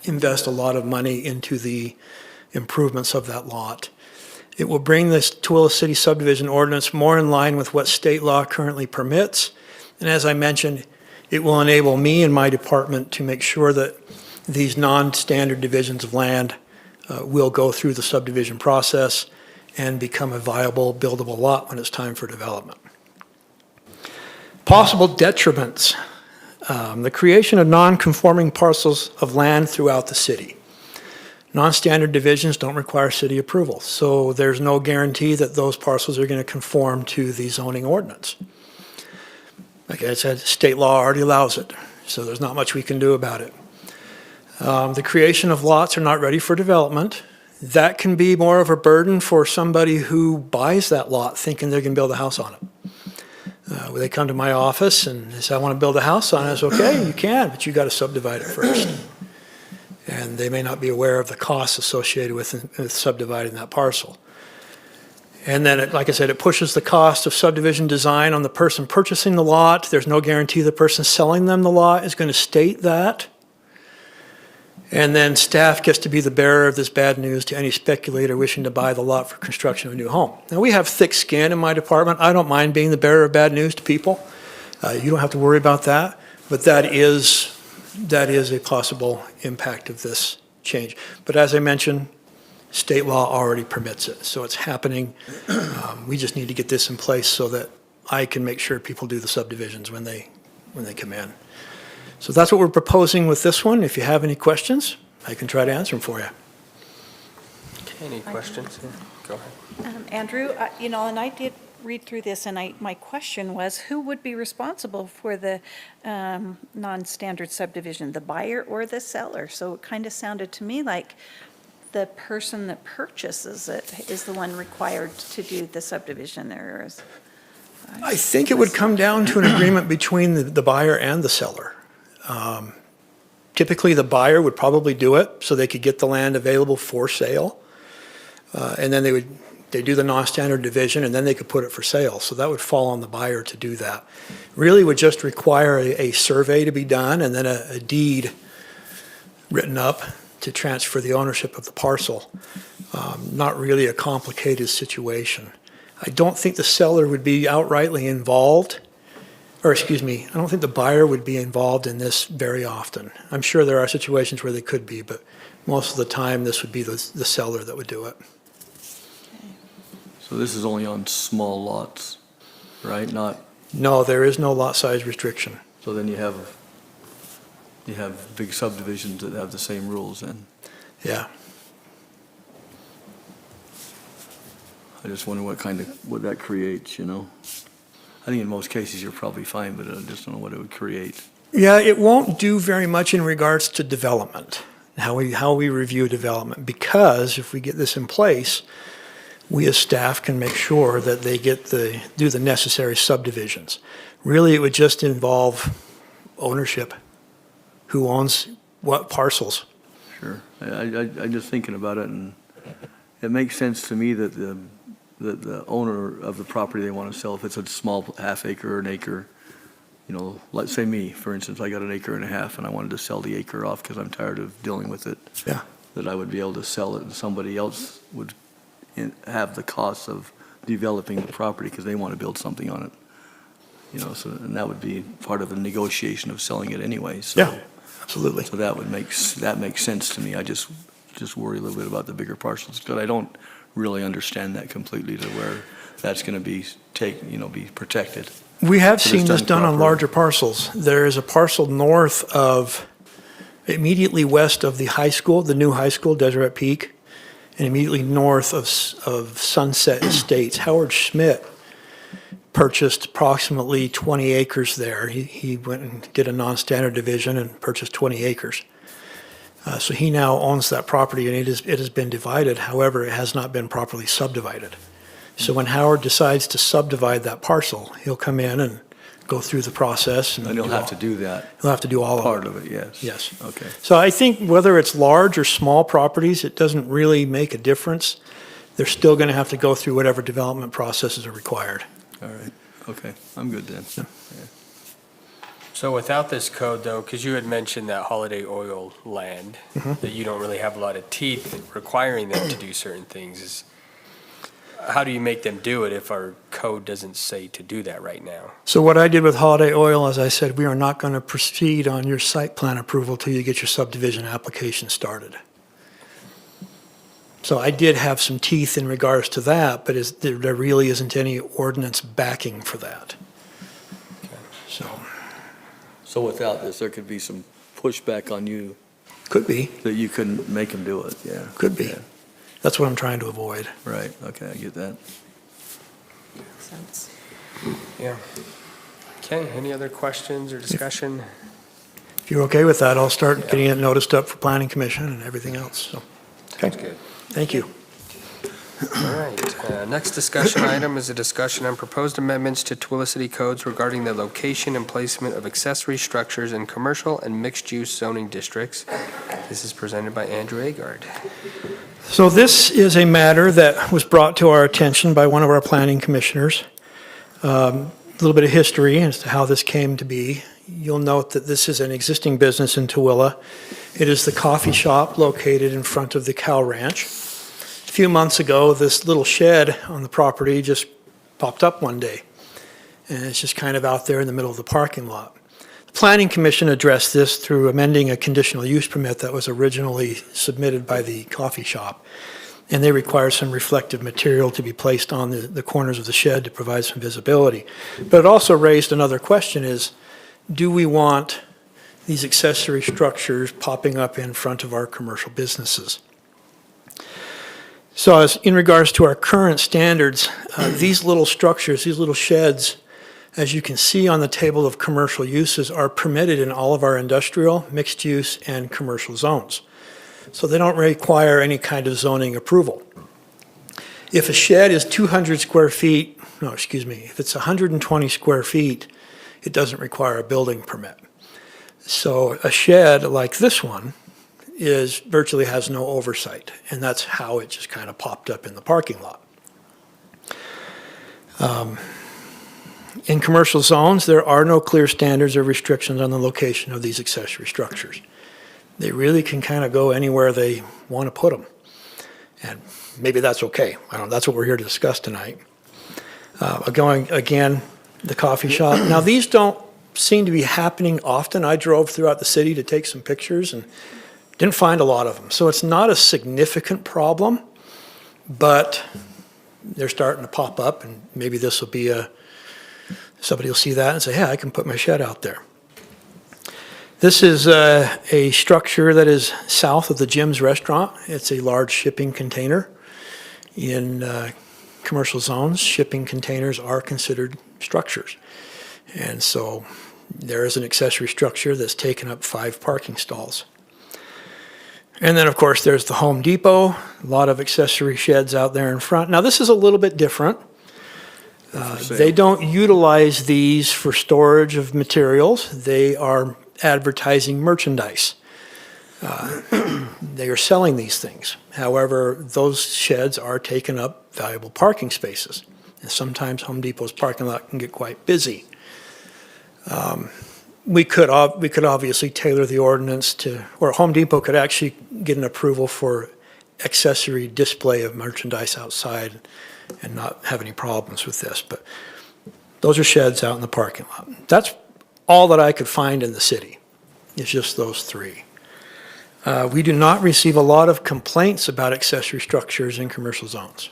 invest a lot of money into the improvements of that lot. It will bring this Tooele City subdivision ordinance more in line with what state law currently permits. And as I mentioned, it will enable me and my department to make sure that these non-standard divisions of land will go through the subdivision process and become a viable, buildable lot when it's time for development. Possible detriments. The creation of non-conforming parcels of land throughout the city. Non-standard divisions don't require city approval, so there's no guarantee that those parcels are going to conform to the zoning ordinance. Like I said, state law already allows it, so there's not much we can do about it. The creation of lots are not ready for development. That can be more of a burden for somebody who buys that lot thinking they're going to build a house on it. They come to my office and they say, I want to build a house on it. I say, okay, you can, but you got to subdivide it first. And they may not be aware of the costs associated with subdividing that parcel. And then, like I said, it pushes the cost of subdivision design on the person purchasing the lot. There's no guarantee the person selling them the lot is going to state that. And then staff gets to be the bearer of this bad news to any speculator wishing to buy the lot for construction of a new home. Now, we have thick skin in my department. I don't mind being the bearer of bad news to people. You don't have to worry about that. But that is a possible impact of this change. But as I mentioned, state law already permits it, so it's happening. We just need to get this in place so that I can make sure people do the subdivisions when they come in. So that's what we're proposing with this one. If you have any questions, I can try to answer them for you. Any questions? Yeah, go ahead. Andrew, and I did read through this, and my question was, who would be responsible for the non-standard subdivision, the buyer or the seller? So it kind of sounded to me like the person that purchases it is the one required to do the subdivision there. I think it would come down to an agreement between the buyer and the seller. Typically, the buyer would probably do it so they could get the land available for sale. And then they do the non-standard division, and then they could put it for sale. So that would fall on the buyer to do that. Really would just require a survey to be done and then a deed written up to transfer the ownership of the parcel. Not really a complicated situation. I don't think the seller would be outrightly involved, or excuse me, I don't think the buyer would be involved in this very often. I'm sure there are situations where they could be, but most of the time this would be the seller that would do it. So this is only on small lots, right? Not, No, there is no lot size restriction. so then you have big subdivisions that have the same rules then. Yeah. I just wonder what that creates, you know? I think in most cases you're probably fine, but I just don't know what it would create. Yeah, it won't do very much in regards to development, how we review development, because if we get this in place, we as staff can make sure that they do the necessary subdivisions. Really, it would just involve ownership. Who owns what parcels? Sure. I'm just thinking about it, and it makes sense to me that the owner of the property they want to sell, if it's a small half acre or an acre, you know, let's say me, for instance, I got an acre and a half and I wanted to sell the acre off because I'm tired of dealing with it. Yeah. That I would be able to sell it and somebody else would have the costs of developing the property because they want to build something on it. You know, so, and that would be part of the negotiation of selling it anyway, so. Yeah, absolutely. So that makes sense to me. I just worry a little bit about the bigger parcels, because I don't really understand that completely to where that's going to be be protected. We have But it's seen this done on properly. larger parcels. There is a parcel immediately west of the high school, the new high school, Deseret Peak, and immediately north of Sunset Estates. Howard Schmidt purchased approximately 20 acres there. He went and did a non-standard division and purchased 20 acres. So he now owns that property, and it has been divided. However, it has not been properly subdivided. So when Howard decides to subdivide that parcel, he'll come in and go through the process. And he'll have to do that, He'll have to do all of it. part of it, yes. Yes. Okay. So I think whether it's large or small properties, it doesn't really make a difference. They're still going to have to go through whatever development processes are required. All right, okay, I'm good then. So without this code, though, because you had mentioned that holiday oil land, that you don't really have a lot of teeth requiring them to do certain things, how do you make them do it if our code doesn't say to do that right now? So what I did with Holiday Oil, as I said, we are not going to proceed on your site plan approval till you get your subdivision application started. So I did have some teeth in regards to that, but there really isn't any ordinance backing for that. So without this, there could be some pushback on you Could be, that you couldn't make them do it, yeah. could be. Yeah, That's what I'm trying to avoid. right, okay, I get that. Sense. Yeah. Okay, any other questions or discussion? If you're okay with that, I'll start getting it noticed up for Planning Commission and everything else, so. Sounds good. Thank you. All right, next discussion item is a discussion on proposed amendments to Tooele City codes regarding the location and placement of accessory structures in commercial and mixed-use zoning districts. This is presented by Andrew Agard. So this is a matter that was brought to our attention by one of our planning commissioners. A little bit of history as to how this came to be. You'll note that this is an existing business in Tooele. It is the coffee shop located in front of the cow ranch. A few months ago, this little shed on the property just popped up one day. And it's just kind of out there in the middle of the parking lot. Planning Commission addressed this through amending a conditional use permit that was originally submitted by the coffee shop. And they require some reflective material to be placed on the corners of the shed to provide some visibility. But it also raised another question is, do we want these accessory structures popping up in front of our commercial businesses? So as in regards to our current standards, these little structures, these little sheds, as you can see on the table of commercial uses, are permitted in all of our industrial, mixed use, and commercial zones. So they don't require any kind of zoning approval. If a shed is 200 square feet, no, excuse me, if it's 120 square feet, it doesn't require a building permit. So a shed like this one virtually has no oversight, and that's how it just kind of popped up in the parking lot. In commercial zones, there are no clear standards or restrictions on the location of these accessory structures. They really can kind of go anywhere they want to put them. And maybe that's okay. I don't know, that's what we're here to discuss tonight. Going, again, the coffee shop. Now, these don't seem to be happening often. I drove throughout the city to take some pictures and didn't find a lot of them. So it's not a significant problem, but they're starting to pop up, and maybe this will be somebody will see that and say, hey, I can put my shed out there. This is a structure that is south of the Jim's Restaurant. It's a large shipping container. In commercial zones, shipping containers are considered structures. And so there is an accessory structure that's taken up 5 parking stalls. And then, of course, there's the Home Depot, a lot of accessory sheds out there in front. Now, this is a little bit different. They don't utilize these for storage of materials. They are advertising merchandise. They are selling these things. However, those sheds are taking up valuable parking spaces. And sometimes Home Depot's parking lot can get quite busy. We could obviously tailor the ordinance to, or Home Depot could actually get an approval for accessory display of merchandise outside and not have any problems with this. But those are sheds out in the parking lot. That's all that I could find in the city. It's just those 3. We do not receive a lot of complaints about accessory structures in commercial zones.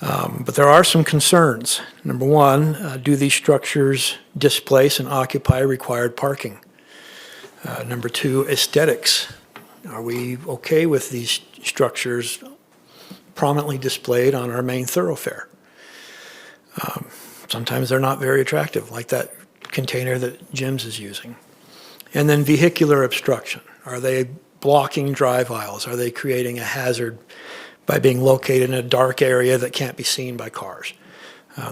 But there are some concerns. Number 1, do these structures displace and occupy required parking? Number 2, aesthetics. Are we okay with these structures prominently displayed on our main thoroughfare? Sometimes they're not very attractive, like that container that Jim's is using. And then vehicular obstruction. Are they blocking drive aisles? Are they creating a hazard by being located in a dark area that can't be seen by cars?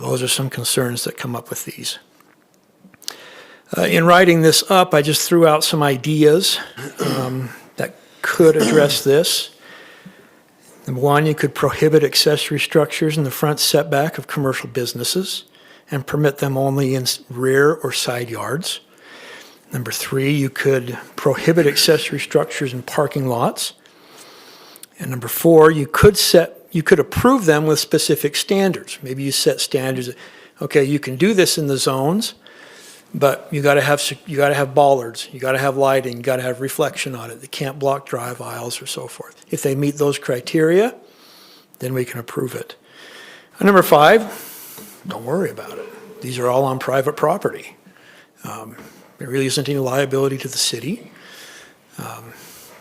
Those are some concerns that come up with these. In writing this up, I just threw out some ideas that could address this. Number 1, you could prohibit accessory structures in the front setback of commercial businesses and permit them only in rear or side yards. Number 3, you could prohibit accessory structures in parking lots. And number 4, you could approve them with specific standards. Maybe you set standards. Okay, you can do this in the zones, but you got to have bollards, you got to have lighting, you got to have reflection on it. They can't block drive aisles or so forth. If they meet those criteria, then we can approve it. And number 5, don't worry about it. These are all on private property. There really isn't any liability to the city.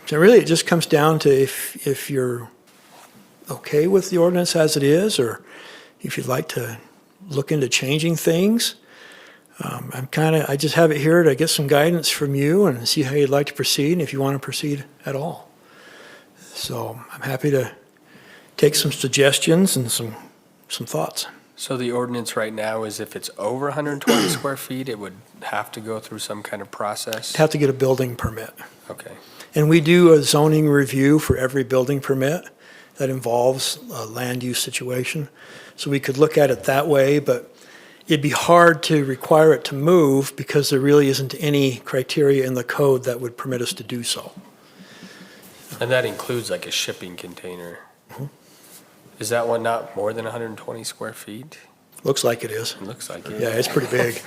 So really, it just comes down to if you're okay with the ordinance as it is, or if you'd like to look into changing things. I just have it here to get some guidance from you and see how you'd like to proceed, and if you want to proceed at all. So I'm happy to take some suggestions and some thoughts. So the ordinance right now is if it's over 120 square feet, it would have to go through some kind of process? Have to get a building permit. Okay. And we do a zoning review for every building permit that involves a land use situation. So we could look at it that way, but it'd be hard to require it to move because there really isn't any criteria in the code that would permit us to do so. And that includes like a shipping container? Mm-hmm. Is that one not more than 120 square feet? Looks like it is. It looks like it. Yeah, it's pretty big.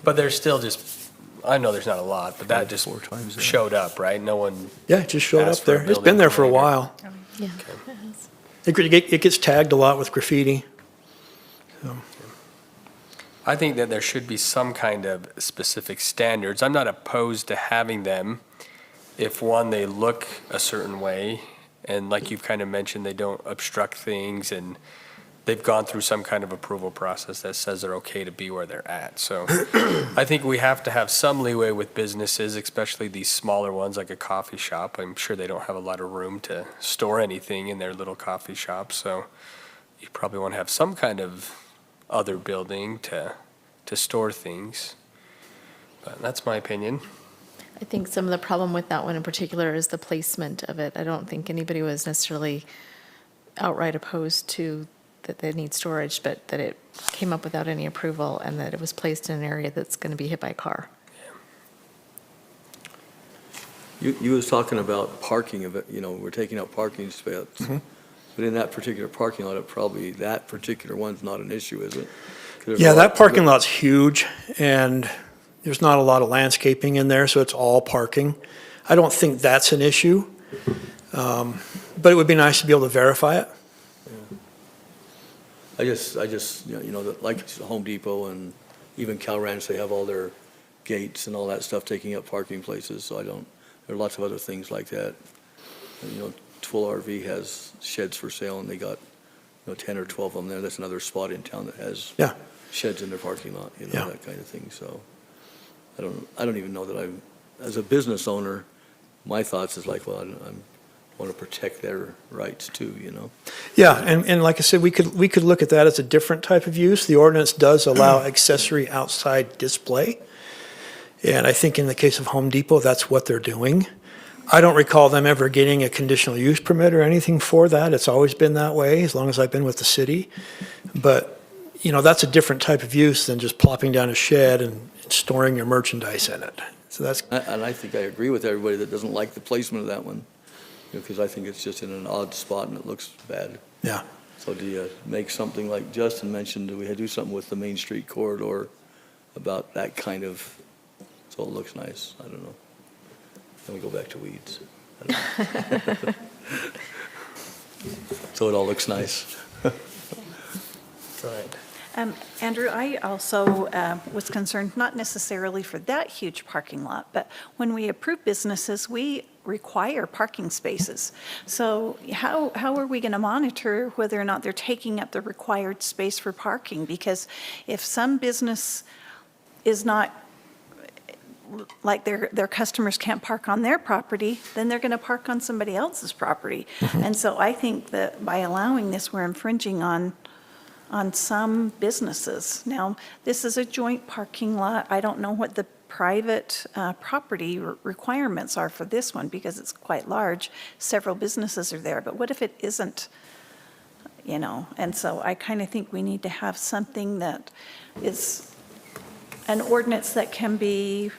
But they're still just I know there's not a lot, but that just 4 times, yeah. showed up, right? No one, Yeah, it just showed Ask up for a there. It's building been there for a permit or- while. Yeah. It gets tagged a lot with graffiti. I think that there should be some kind of specific standards. I'm not opposed to having them if, one, they look a certain way, and like you've kind of mentioned, they don't obstruct things, and they've gone through some kind of approval process that says they're okay to be where they're at. So I think we have to have some leeway with businesses, especially these smaller ones like a coffee shop. I'm sure they don't have a lot of room to store anything in their little coffee shop, so you probably want to have some kind of other building to store things. But that's my opinion. I think some of the problem with that one in particular is the placement of it. I don't think anybody was necessarily outright opposed to that they need storage, but that it came up without any approval and that it was placed in an area that's going to be hit by a car. You was talking about parking of it, we're taking out parking spaces. Mm-hmm. But in that particular parking lot, that particular one's not an issue, is it? 'Cause there's a Yeah, lot- that parking lot's huge, and there's not a lot of landscaping in there, so it's all parking. I don't think that's an issue, but it would be nice to be able to verify it. I just, that like Home Depot and even Cal Ranch, they have all their gates and all that stuff taking up parking places, so there are lots of other things like that. And, Tooele RV has sheds for sale, and they got, 10 or 12 of them there. That's another spot in town that has Yeah. sheds in their parking lot, Yeah. that kind of thing, so. I don't even know that as a business owner, my thoughts is like, well, I want to protect their rights too, Yeah, and like I said, we could look at that as a different type of use. The ordinance does allow accessory outside display, and I think in the case of Home Depot, that's what they're doing. I don't recall them ever getting a conditional use permit or anything for that. It's always been that way, as long as I've been with the city. But, that's a different type of use than just plopping down a shed and storing your merchandise in it. So that's, And I think I agree with everybody that doesn't like the placement of that one, because I think it's just in an odd spot and it looks bad. yeah. So do you make something like Justin mentioned, do we do something with the Main Street corridor about that kind of, so it looks nice? I don't know. Then we go back to weeds. I don't know. So it all looks nice. Right. Andrew, I also was concerned, not necessarily for that huge parking lot, but when we approve businesses, we require parking spaces. So how are we going to monitor whether or not they're taking up the required space for parking? Because if some business is not, like their customers can't park on their property, then they're going to park on somebody else's property. And so I think that by allowing this, we're infringing on some businesses. Now, this is a joint parking lot. I don't know what the private property requirements are for this one because it's quite large. Several businesses are there, but what if it isn't, And so I kind of think we need to have something that is an ordinance that can be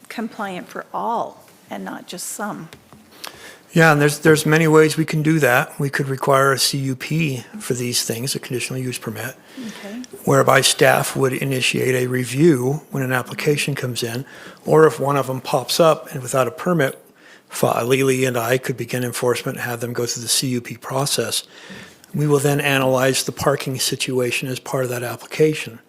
compliant for all and not just some. Yeah, and there's many ways we can do that. We could require a CUP for these things, a conditional use permit, Okay. whereby staff would initiate a review when an application comes in, or if one of them pops up and without a permit, Lily and I could begin enforcement, have them go through the CUP process. We will then analyze the parking situation as part of that application.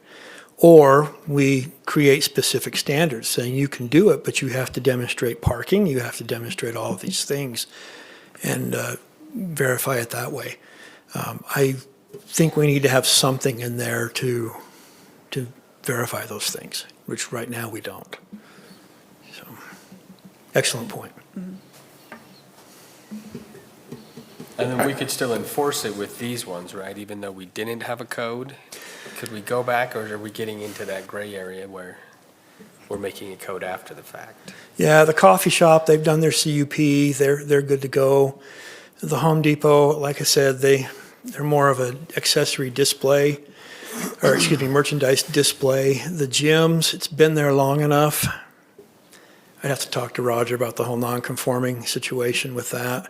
Or we create specific standards saying you can do it, but you have to demonstrate parking, you have to demonstrate all of these things, and verify it that way. I think we need to have something in there to verify those things, which right now we don't. So, excellent point. And then we could still enforce it with these ones, right? Even though we didn't have a code? Could we go back, or are we getting into that gray area where we're making a code after the fact? Yeah, the coffee shop, they've done their CUP, they're good to go. The Home Depot, like I said, they're more of an accessory display, or excuse me, merchandise display. The gyms, it's been there long enough. I'd have to talk to Roger about the whole non-conforming situation with that.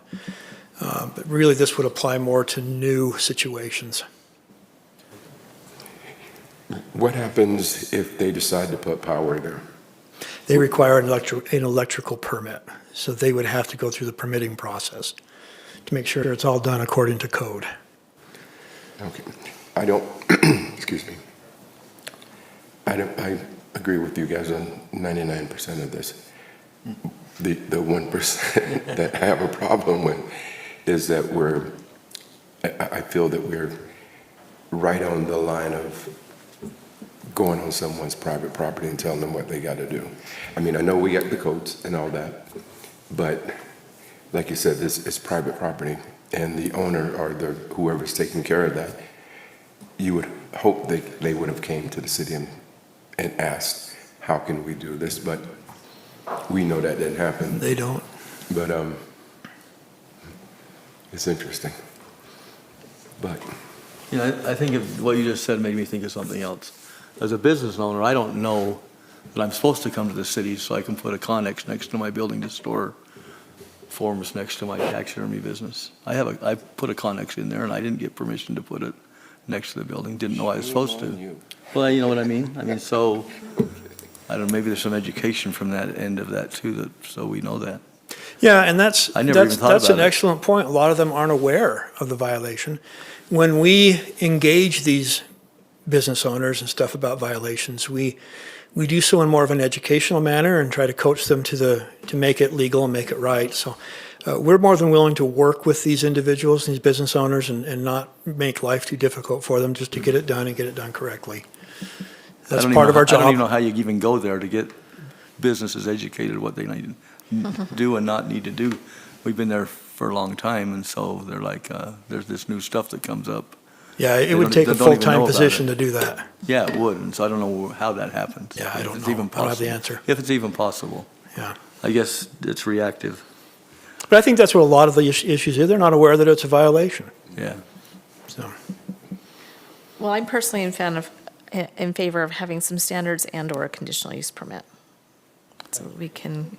But really, this would apply more to new situations. What happens if they decide to put power there? they require an electrical permit. So they would have to go through the permitting process to make sure it's all done according to code. Okay. I don't, excuse me. I agree with you guys on 99% of this. The 1% that I have a problem with is that I feel that we're right on the line of going on someone's private property and telling them what they got to do. I mean, I know we got the codes and all that, but like you said, this is private property, and the owner or whoever's taking care of that, you would hope they would have came to the city and asked, how can we do this? But we know that didn't happen. They don't. But it's interesting. But You know, I think what you just said made me think of something else. As a business owner, I don't know that I'm supposed to come to the city so I can put a Connex next to my building to store forms next to my taxidermy business. I put a Connex in there, and I didn't get permission to put it next to the building. Didn't know I was supposed to. Well, you know what I mean? I mean, so, I don't know, maybe there's some education from that end of that too, so we know that. Yeah, and that's I never even thought that's an about it. excellent point. A lot of them aren't aware of the violation. When we engage these business owners and stuff about violations, we do so in more of an educational manner and try to coach them to make it legal and make it right. So we're more than willing to work with these individuals, these business owners, and not make life too difficult for them, just to get it done and get it done correctly. That's part of our I don't even know job. how you even go there to get businesses educated what they need to do and not need to do. We've been there for a long time, and so they're like, there's this new stuff that comes up. Yeah, it They would don't- take they a don't even know full-time about position it. to do that. Yeah, it would, and so I don't know how that happens. Yeah, I if don't it's know. even I don't have the possible. answer. If it's even possible. Yeah. I guess it's reactive, But I think that's what a lot of the issues is. They're not aware that it's a violation. yeah. So, Well, I'm personally in favor of having some standards and/or a conditional use permit. So we can,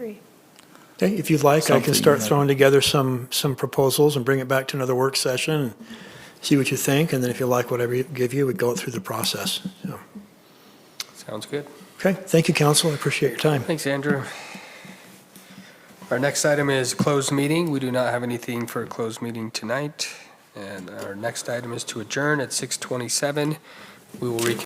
okay, if you'd like, I can Something, start yeah. throwing together some proposals and bring it back to another work session and see what you think. And then if you like whatever we give you, we go through the process. So, Sounds good. okay, thank you, council. I appreciate your time. Thanks, Andrew. Our next item is closed meeting. We do not have anything for a closed meeting tonight. And our next item is to adjourn at 6:27. We will reconvene